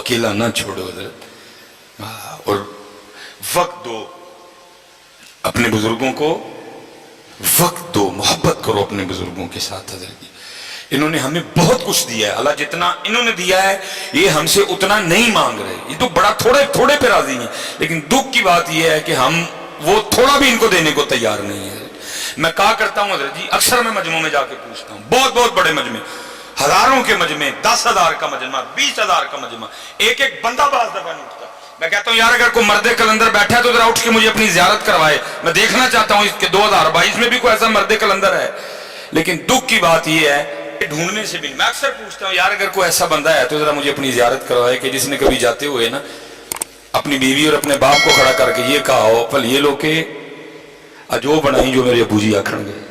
अकेला ना छोड़ो हजरत, और वक्त दो अपने बुजुर्गों को, वक्त दो, मोहब्बत करो अपने बुजुर्गों के साथ। हजरत इन्होंने हमें बहुत कुछ दिया है, अल्लाह जितना इन्होंने दिया है ये हमसे उतना नहीं मांग रहे, ये तो बड़ा थोड़े थोड़े पे राजी हैं, लेकिन दुख की बात ये है कि हम वो थोड़ा भी इनको देने को तैयार नहीं है। मैं कहा करता हूँ हजरत जी, अक्सर मैं मजमों में जाके पूछता हूँ, बहुत बहुत बड़े मजमे, हजारों के मजमे, 10,000 का मजमा, 20,000 का मजमा, एक एक बंदा बाज दफा नहीं उठता। मैं कहता हूँ यार अगर कोई मर्दे कलंदर बैठा है तो जरा उठ के मुझे अपनी जियारत करवाए, मैं देखना चाहता हूँ इसके 2022 में भी कोई ऐसा मर्दे कलंदर है। लेकिन दुख की बात यह है ढूंढने से भी, मैं अक्सर पूछता हूँ यार अगर कोई ऐसा बंदा है तो जरा मुझे अपनी जियारत करवाए कि जिसने कभी जाते हुए ना अपनी बीवी और अपने बाप को खड़ा करके ये कहा हो पल ये लोग के अजो बनाई जो मेरे अबू जी आखण गए,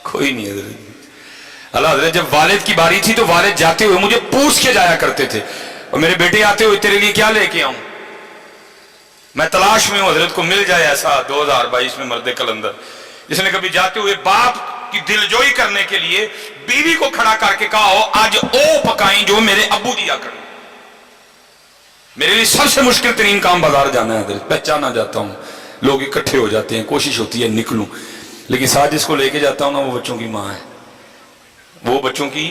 कोई नहीं है। अल्लाह हज़रत जब वालिद की बारी थी तो वालिद जाते हुए मुझे पूछ के जाया करते थे, और मेरे बेटे आते हुए तेरे लिए क्या लेके आऊं, मैं तलाश में हूं हजरत को मिल जाए ऐसा 2022 में मर्दे कलंदर जिसने कभी जाते हुए बाप की दिलजोई करने के लिए बीवी को खड़ा करके कहा हो आज ओ पकाई जो मेरे अबू दिया कर। मेरे लिए सबसे मुश्किल तरीन काम बाजार जाना है, पहचाना जाता हूं, लोग इकट्ठे हो जाते हैं, कोशिश होती है निकलूं, लेकिन साथ जिसको लेके जाता हूं ना वो बच्चों की माँ है, वो बच्चों की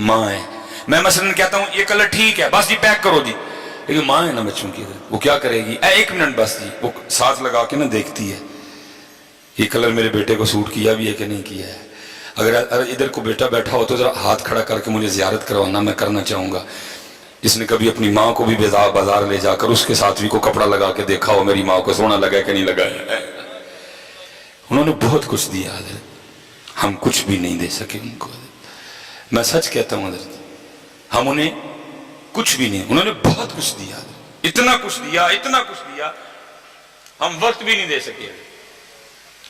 माँ है। मैं मसलन कहता हूं ये कलर ठीक है बस जी पैक करो जी, लेकिन माँ है ना बच्चों की, वो क्या करेगी, एक मिनट बस जी, वो साथ लगा के ना देखती है ये कलर मेरे बेटे को सूट किया भी है कि नहीं किया है। अगर इधर को बेटा बैठा हो तो जरा हाथ खड़ा करके मुझे जियारत करवाना, मैं करना चाहूंगा। जिसने कभी अपनी माँ को भी बाजार ले जाकर उसके साथ भी को कपड़ा लगा के देखा हो मेरी माँ को सोना लगा कि नहीं लगाया, उन्होंने बहुत कुछ दिया हजरत, हम कुछ भी नहीं दे सके उनको। मैं सच कहता हूँ हजरत हम उन्हें कुछ भी नहीं, उन्होंने बहुत कुछ दिया, इतना कुछ दिया, इतना कुछ दिया, हम वक्त भी नहीं दे सके।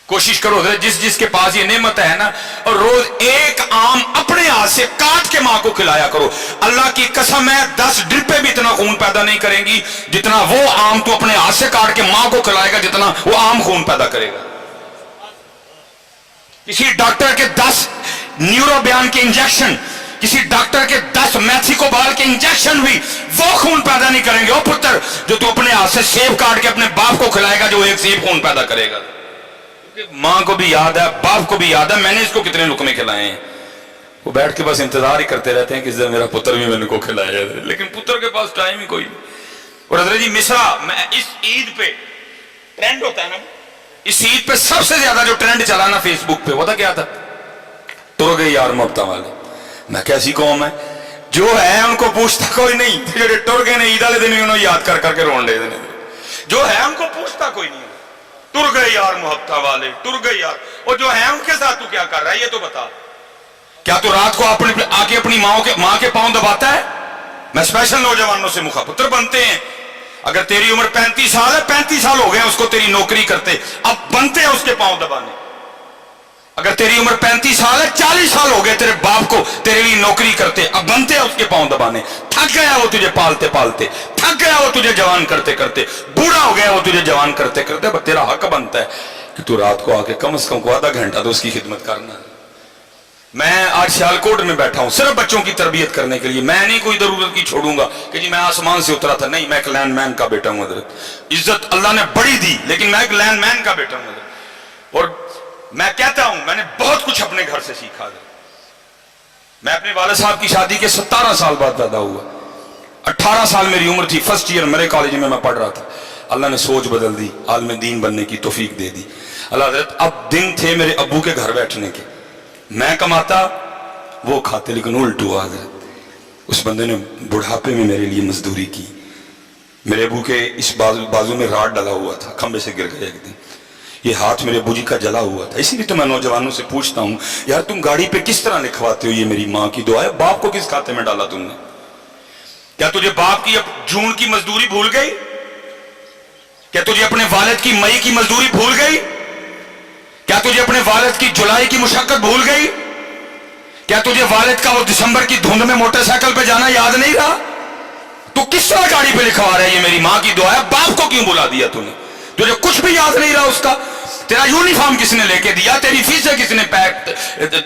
कोशिश करो जिस जिसके पास ये नेमत है ना, और रोज एक आम अपने हाथ से काट के मां को खिलाया करो। अल्लाह की कसम है 10 ड्रिपें भी इतना खून पैदा नहीं करेंगी जितना वो आम तो अपने हाथ से काट के मां को खिलाएगा, जितना वो आम खून पैदा करेगा। किसी डॉक्टर के 10 न्यूरो बयान के इंजेक्शन, किसी डॉक्टर के 10 मैथिकोबाल के इंजेक्शन भी वो खून पैदा नहीं करेंगे। ओ पुत्र जो तू अपने हाथ से सेब काट के अपने बाप को खिलाएगा जो एक सेब खून पैदा करेगा। मां को भी याद है, बाप को भी याद है मैंने इसको कितने लुकमे खिलाए हैं, वो बैठ के बस इंतजार ही करते रहते हैं कि मेरा पुत्र भी मैंने को खिलाया है, लेकिन पुत्र के पास टाइम ही कोई नहीं। और हजरत जी मिसरा, मैं इस ईद पे ट्रेंड होता है ना, इस ईद पे सबसे ज्यादा जो ट्रेंड चला ना फेसबुक पे, वो था क्या था, तुर गए यार ममता वाले। मैं कैसी कौम है जो है उनको पूछता कोई नहीं, जो टुर गए ईद वाले दिन उन्होंने याद कर करके रोन दे देने, जो है उनको पूछता कोई नहीं, टुर गए यार मोहब्बता वाले, टुर गए यार। और जो है उनके साथ तू क्या कर रहा है ये तो बता, क्या तू रात को अपने आके अपनी माँ के पांव दबाता है। मैं स्पेशल नौजवानों से मुखापुत्र बनते हैं, अगर तेरी उम्र 35 साल है, 35 साल हो गए उसको तेरी नौकरी करते, अब बनते हैं उसके पांव दबाने। अगर तेरी उम्र 35 साल है, 40 साल हो गए तेरे बाप को तेरे लिए नौकरी करते, अब बनते हैं उसके पांव दबाने। थक गया वो तुझे पालते पालते, थक गया वो तुझे जवान करते करते, बूढ़ा हो गया वो तुझे जवान करते करते, बस तेरा हक बनता है कि तू रात को आके कम से कम आधा घंटा तो उसकी खिदमत करना। मैं आज सियालकोट में बैठा हूं सिर्फ बच्चों की तरबियत करने के लिए। मैं नहीं कोई जरूरत की छोड़ूंगा कि जी मैं आसमान से उतरा था, नहीं, मैं एक लैंडमैन का बेटा हूं हजरत। इज्जत अल्लाह ने बड़ी दी लेकिन मैं एक लैंडमैन का बेटा हूं हजरत। और मैं कहता हूं मैंने बहुत कुछ अपने घर से सीखा। मैं अपने वाले साहब की शादी के 17 साल बाद पैदा हुआ, 18 साल मेरी उम्र थी, फर्स्ट ईयर मेरे कॉलेज में मैं पढ़ रहा था। अल्लाह ने सोच बदल दी, आलिम दीन बनने की तौफीक दे दी। अल्लाह हज़रत अब दिन थे मेरे अब्बू के घर बैठने के, मैं कमाता वो खाते, लेकिन उल्ट हुआ हज़रत उस बंदे ने बुढ़ापे में मेरे लिए मजदूरी की। मेरे अब्बू के इस बाजू में राड डला हुआ था, खंबे से गिर गया एक दिन, ये हाथ मेरे अब्बू जी का जला हुआ था। इसीलिए तो मैं नौजवानों से पूछता हूं यार तुम गाड़ी पे किस तरह लिखवाते हो ये मेरी माँ की दुआ है, बाप को किस खाते में डाला तुमने? क्या तुझे बाप की अब जून की मजदूरी भूल गई? क्या तुझे अपने वालिद की मई की मजदूरी भूल गई? क्या तुझे अपने वालिद की जुलाई की मुशक्कत भूल गई? क्या तुझे वालिद का वो दिसंबर की धुंध में मोटरसाइकिल पे जाना याद नहीं रहा? तू किस तरह गाड़ी पे लिखवा रहा है ये मेरी माँ की दुआ है, बाप को क्यों बुला दिया तूने? तुझे कुछ भी याद नहीं रहा उसका? तेरा यूनिफॉर्म किसने लेके दिया, तेरी फीसें किसने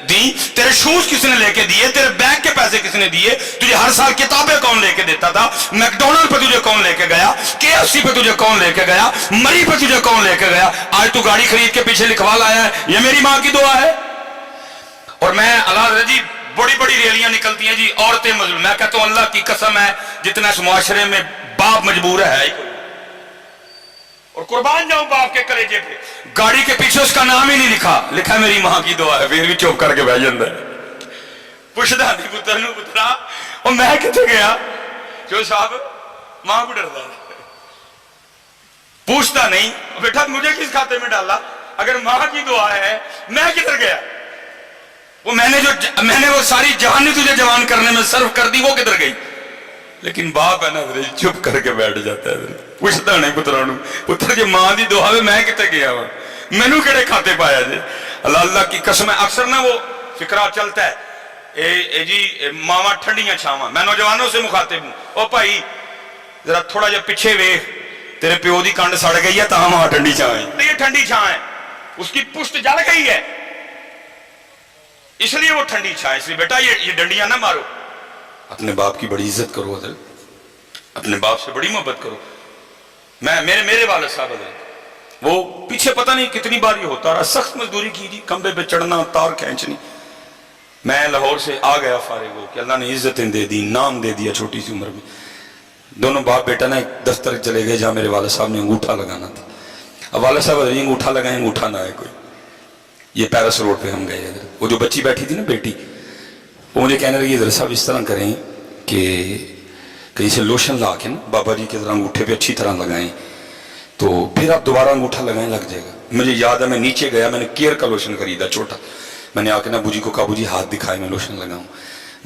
दी, तेरे शूज किसने लेके दिए, तेरे बैग के पैसे किसने दिए, तुझे हर साल किताबें कौन लेके देता था, मैकडोनल्ड पे तुझे कौन लेके गया, KFC पे तुझे कौन लेके गया, मरी पे तुझे कौन लेके गया, आज तू गाड़ी खरीद के पीछे लिखवा लाया है ये मेरी मां की दुआ है। और मैं अल्लाह जी बड़ी बड़ी रैलियां निकलती हैं जी, औरतें मजलूम, मैं कहता हूं अल्लाह की कसम है जितना इस मुआशरे में बाप मजबूर है और कुर्बान जाऊं बाप के कलेजे पे, गाड़ी के पीछे उसका नाम ही नहीं लिखा, लिखा मेरी मां की दुआ है, फिर भी चुप करके बह जाता है, पुछदा नहीं पुत्र नूं पुत्रा और मैं किथे गया, जो साहब मां को डरदा पूछता नहीं बेटा मुझे किस खाते में डाला, अगर मां की दुआ है मैं किधर गया, वो मैंने वो सारी जवानी तुझे जवान करने में सर्व कर दी, वो किधर गई। लेकिन बाप है ना चुप करके बैठ जाता है, पूछता नहीं पुत्रा नूं पुत्र जी मां की दुआ है मैं कितने गया वा, मैनू किहड़े खाते पाया जे। अल्लाह अल्लाह की कसम है, अक्सर ना वो फिक्रा चलता है ए जी मावा ठंडियां छावां, मैं नौजवानों से मुखातिब हूं, ओ भाई जरा थोड़ा जा पीछे वेख, तेरे प्यो की कंड सड़ गई है तां मां ठंडी छां है, ये ठंडी छां है, उसकी पुष्ट जल गई है इसलिए वो ठंडी छां है, इसलिए बेटा ये डंडियां ना मारो, अपने बाप की बड़ी इज्जत करो अदर, अपने बाप से बड़ी मोहब्बत करो। मैं मेरे वाले साहब अदर वो पीछे पता नहीं कितनी बार ये होता रहा, सख्त मजदूरी की जी, खंबे पे चढ़ना तार खींचनी, मैं लाहौर से आ गया फारिग हो कि अल्लाह ने इज्जतें दे दी, नाम दे दिया छोटी सी उम्र में। दोनों बाप बेटा ना एक दफ्तर चले गए जहां मेरे वाले साहब ने अंगूठा लगाना था, अब वाले साहब अंगूठा लगाए, अंगूठा ना आए कोई, ये पैरिस रोड पे हम गए, वो जो बच्ची बैठी थी ना बेटी, वो मुझे कहने लगी इधर साहब इस तरह करें कि कहीं से लोशन ला के ना बाबा जी की तरह अंगूठे पे अच्छी तरह लगाएं तो फिर आप दोबारा अंगूठा लगाएं लग जाएगा। मुझे याद है मैं नीचे गया, मैंने केयर का लोशन खरीदा छोटा, मैंने आके ना बूजी को कहा बूजी हाथ दिखाए मैं लोशन लगाऊं,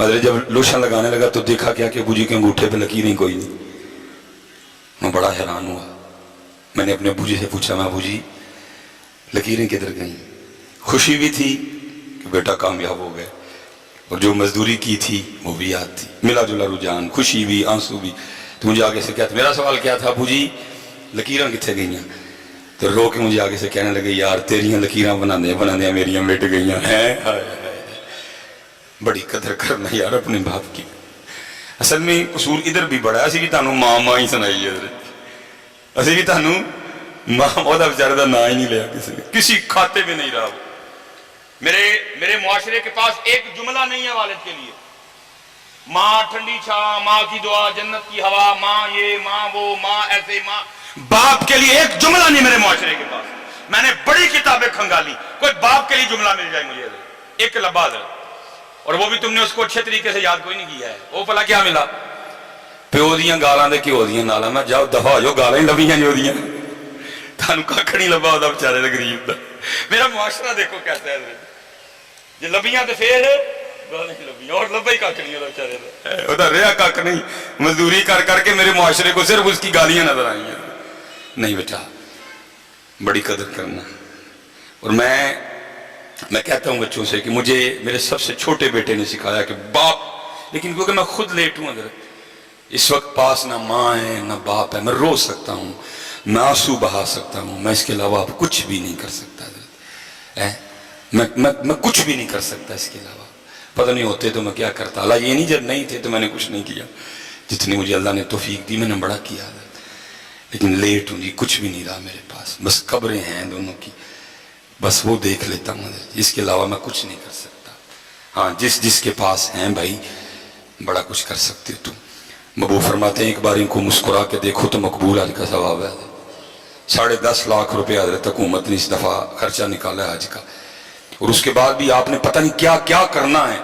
मतलब जब लोशन लगाने लगा तो देखा क्या कि बूजी के अंगूठे पे लकीरें कोई नहीं, मैं बड़ा हैरान हुआ, मैंने अपने बूजी से पूछा मैं बूजी लकीरें किधर गई, खुशी भी थी कि बेटा कामयाब हो गए और जो मजदूरी की थी वो भी याद थी, मिला जुला रुझान, खुशी भी आंसू भी। तो मुझे आगे से क्या था, मेरा सवाल क्या था बूजी लकीरां किथे गई, तो रो के मुझे आगे से कहने लगे यार तेरियां लकीरां बनाने मेरियां मिट गई हैं, बड़ी कदर करना यार अपने बाप की। असल में कसूर इधर भी बड़ा, असी भी तुहानू मां ही सुनाई है, असी भी तुहानू मां ओहदा बेचारे का ना ही नहीं लिया किसी ने, किसी खाते में नहीं रहा। मेरे मुआशरे के पास एक जुमला नहीं है वालिद के लिए, माँ ठंडी छां, माँ की दुआ, जन्नत की हवा, माँ ये माँ वो माँ ऐसे माँ, बाप के लिए एक जुमला नहीं मेरे मुआशरे के पास। मैंने बड़ी किताबें खंगाली, कोई बाप के लिए जुमला मिल जाए मुझे एक लबाद, और वो भी तुमने उसको अच्छे तरीके से याद कोई नहीं किया है। वो भला क्या मिला, प्यो दियां गालां दे घ्यो दियां नालां, मैं जाओ दफा हो जाओ, गालां ही लभियां जो दियां, थानू कख नहीं लभा ओहदा बेचारे दा गरीब दा। मेरा मुआशरा देखो कैसा है, जे लभियां तो फिर नहीं लभियां, और लभा ही कख नहीं ओहदा बेचारे दा, ओहदा रहा कख नहीं, मजदूरी कर करके मेरे मुआशरे को सिर्फ उसकी गालियां नजर आई। नहीं बेटा बड़ी कदर करना। और मैं कहता हूं बच्चों से कि मुझे मेरे सबसे छोटे बेटे ने सिखाया कि बाप, लेकिन क्योंकि मैं खुद लेट हूं अगर इस वक्त पास ना माँ है ना बाप है, मैं रो सकता हूं, मैं आंसू बहा सकता हूं, मैं इसके अलावा कुछ भी नहीं कर सकता है, मैं कुछ भी नहीं कर सकता इसके अलावा। पता नहीं होते तो मैं क्या करता, अल्लाह ये नहीं जब नहीं थे तो मैंने कुछ नहीं किया, जितनी मुझे अल्लाह ने तौफीक दी मैंने बड़ा किया, लेकिन लेट हूं जी, कुछ भी नहीं रहा मेरे पास, बस कब्रें हैं दोनों की, बस वो देख लेता हूं, इसके अलावा मैं कुछ नहीं कर सकता। हाँ जिसके पास हैं भाई बड़ा कुछ कर सकते हो तुम। महबूब फरमाते हैं एक बार इनको मुस्कुरा के देखो तो मकबूल हज का सवाब है। 10.5 लाख रुपया हजरत हुकूमत ने इस दफा खर्चा निकाला है हज का, और उसके बाद भी आपने पता नहीं क्या क्या करना है।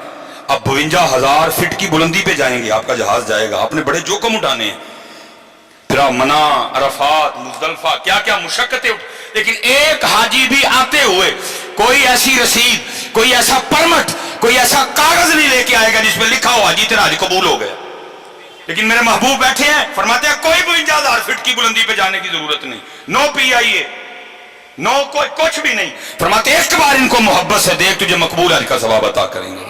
अब 52,000 फीट की बुलंदी पे जाएंगे, आपका जहाज जाएगा, आपने बड़े जोखम उठाने हैं, फिर मना अरफात मुजदलफा क्या क्या मुशक्कतें लेकिन एक हाजी भी आते हुए कोई ऐसी रसीद, कोई ऐसा परमिट, कोई ऐसा कागज नहीं लेके आएगा जिसमें लिखा हो हाजी तेरा हज कबूल हो गया। लेकिन मेरे महबूब बैठे हैं, फरमाते हैं कोई 52,000 फीट की बुलंदी पे जाने की जरूरत नहीं, नो PIA, नो कोई कुछ भी नहीं, फरमाते एक बार इनको मोहब्बत से देख तुझे मकबूल हज का सवाब अता करेंगे।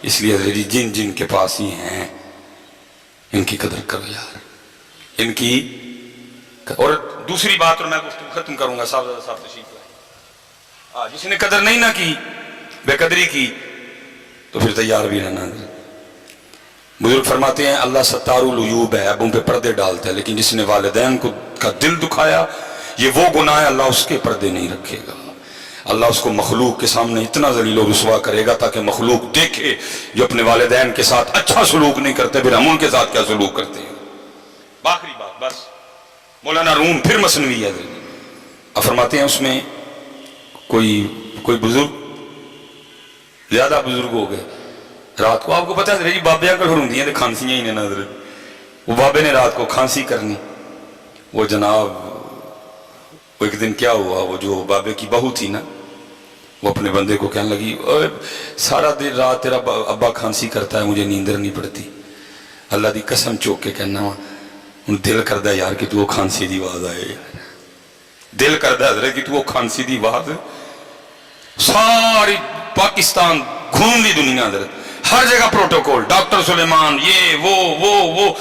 इसलिए जिन जिन के पास ही हैं इनकी कदर करो यार, इनकी। और दूसरी बात, और मैं गुफ्तगू खत्म करूंगा, साहब तशरीफ लाए। जिसने कदर नहीं ना की, बेकदरी की, तो फिर तैयार भी रहना। बुजुर्ग फरमाते हैं अल्लाह सत्तारुल उयूब है, अब उन पे पर्दे डालता है, लेकिन जिसने वालिदैन को का दिल दुखाया, ये वो गुनाह है, अल्लाह उसके पर्दे नहीं रखेगा। अल्लाह उसको मखलूक के सामने इतना जलील और रुसवा करेगा ताकि मखलूक देखे जो अपने वालिदैन के साथ अच्छा सलूक नहीं करते, फिर हम उनके साथ क्या सलूक करते हैं। आखिरी बात बस, मौलाना रूम फिर मसनवी है, अब फरमाते हैं उसमें कोई बुजुर्ग ज्यादा बुजुर्ग हो गए, रात को आपको पता है जी बाबे को होंगी तो खांसियां ही ने नजर, वो बाबे ने रात को खांसी करनी, वो जनाब वो एक दिन क्या हुआ, वो जो बाबे की बहू थी ना, वो अपने बंदे को कहने लगी सारा दिन रात तेरा अब्बा खांसी करता है, मुझे नींदर नहीं पड़ती। अल्लाह की कसम चौक के कहना वा हूँ दिल करता यार कि तू वो खांसी की आवाज आए यार, दिल करता हजरत कि तू वो खांसी की आवाज सारी पाकिस्तान घूम दी दुनिया हजरत, हर जगह प्रोटोकॉल, डॉक्टर सुलेमान ये वो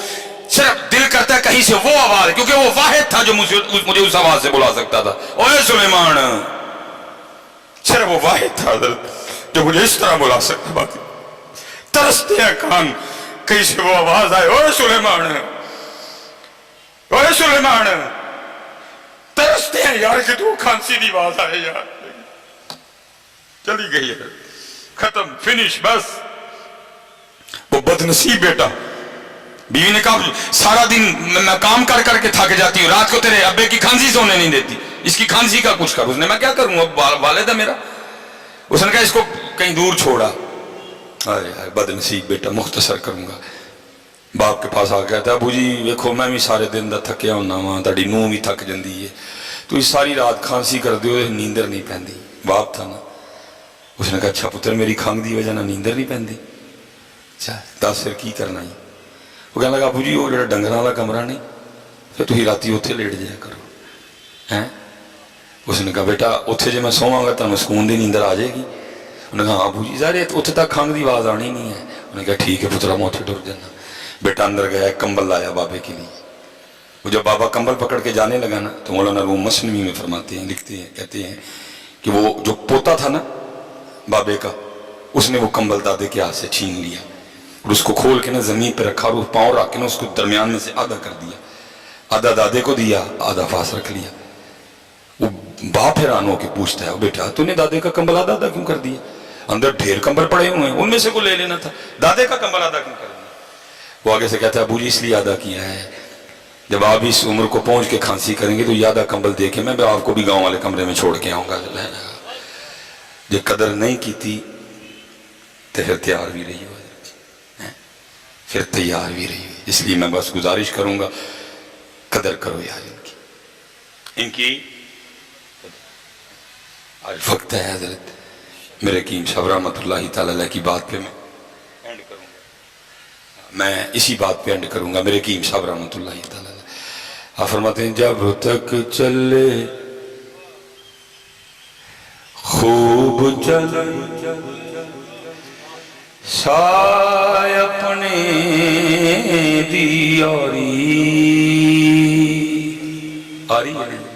सिर्फ दिल करता है कहीं से वो आवाज, क्योंकि वो वाहिद था जो मुझे उस आवाज से बुला सकता था। ओए सुलेमान, सिर्फ वो वाहिद था जो मुझे इस तरह बुला सकता। बाकी तरसते हैं कान कहीं से वो आवाज आए, ओए सुलेमान, ओए सुलेमान, तरसते हैं यार कि तू खांसी की आवाज आए यार। चली गई है, खत्म, फिनिश, बस। वो बदनसीब बेटा, बीवी ने कहा सारा दिन मैं काम कर करके थक जाती हूँ, रात को तेरे अब्बे की खांसी सोने नहीं देती, इसकी खांसी का कुछ कर। उसने मैं क्या करूँ, अब वालिद है मेरा। उसने कहा इसको कहीं दूर छोड़ा। अरे बदनसीब बेटा, मुख्तसर करूंगा। बाप के पास आ गया था, अबू जी देखो मैं भी सारे दिन का थकिया होना वा, ताड़ी नूह भी थक जाती है, तुम सारी रात खांसी कर दो, नींदर नहीं पैंदी। बाप था ना, उसने कहा अच्छा पुत्र मेरी खंघ की वजह नींदर नहीं पैंदी, अच्छा दस फिर की करना ही। वो कहने लगा अबू जी वो जो डंगर वाला कमरा नहीं, फिर तुम राती उत्थे लेट जाया करो हैं। उसने कहा बेटा उत्थे जे मैं सोवांगा तो सुकून की नींदर आ जाएगी। उन्हें कहा अबू जी सारे उत्थे तक खंघ की आवाज़ आनी नहीं है। उन्हें कहा ठीक है पुत्रा मैं उत्थे टुर जाना। बेटा अंदर गया, कंबल लाया बाबे के लिए। वो जब बाबा कंबल पकड़ के जाने लगा ना, तो मौलाना रूम मसनवी में फरमाते हैं, लिखते हैं, कहते हैं कि वो जो पोता था ना बाबे का, उसने वो कंबल दादे के हाथ से छीन लिया और उसको खोल के ना जमीन पर रखा और पाँव रख के ना उसको दरमियान में से आधा कर दिया, आधा दादे को दिया, आधा पास रख लिया। वो बाप हैरान होके पूछता है बेटा तूने दादे का कंबल आधा आधा क्यों कर दिया, अंदर ढेर कंबल पड़े हुए हैं, उनमें से को ले लेना था, दादे का कंबल आधा क्यों कर दिया। वो आगे से कहता है अबू जी इसलिए आधा किया है, जब आप इस उम्र को पहुंच के खांसी करेंगे तो आधा कंबल दे के मैं आपको भी गाँव वाले कमरे में छोड़ के आऊंगा। जो कदर नहीं की थी तो फिर तैयार भी रही हो, फिर तैयार भी रही हो। इसलिए मैं बस गुजारिश करूंगा कदर करो यार इनकी। आज वक्त है हजरत मेरे कीम साहब रहमतुल्लाह तआला अलैह की बात पे मैं एंड करूंगा, मैं इसी बात पे एंड करूंगा। मेरे कीम साहब रहमतुल्लाह तआला अलैह फरमाते हैं जब तक चले खूब चले साय अपने दी आ रही है।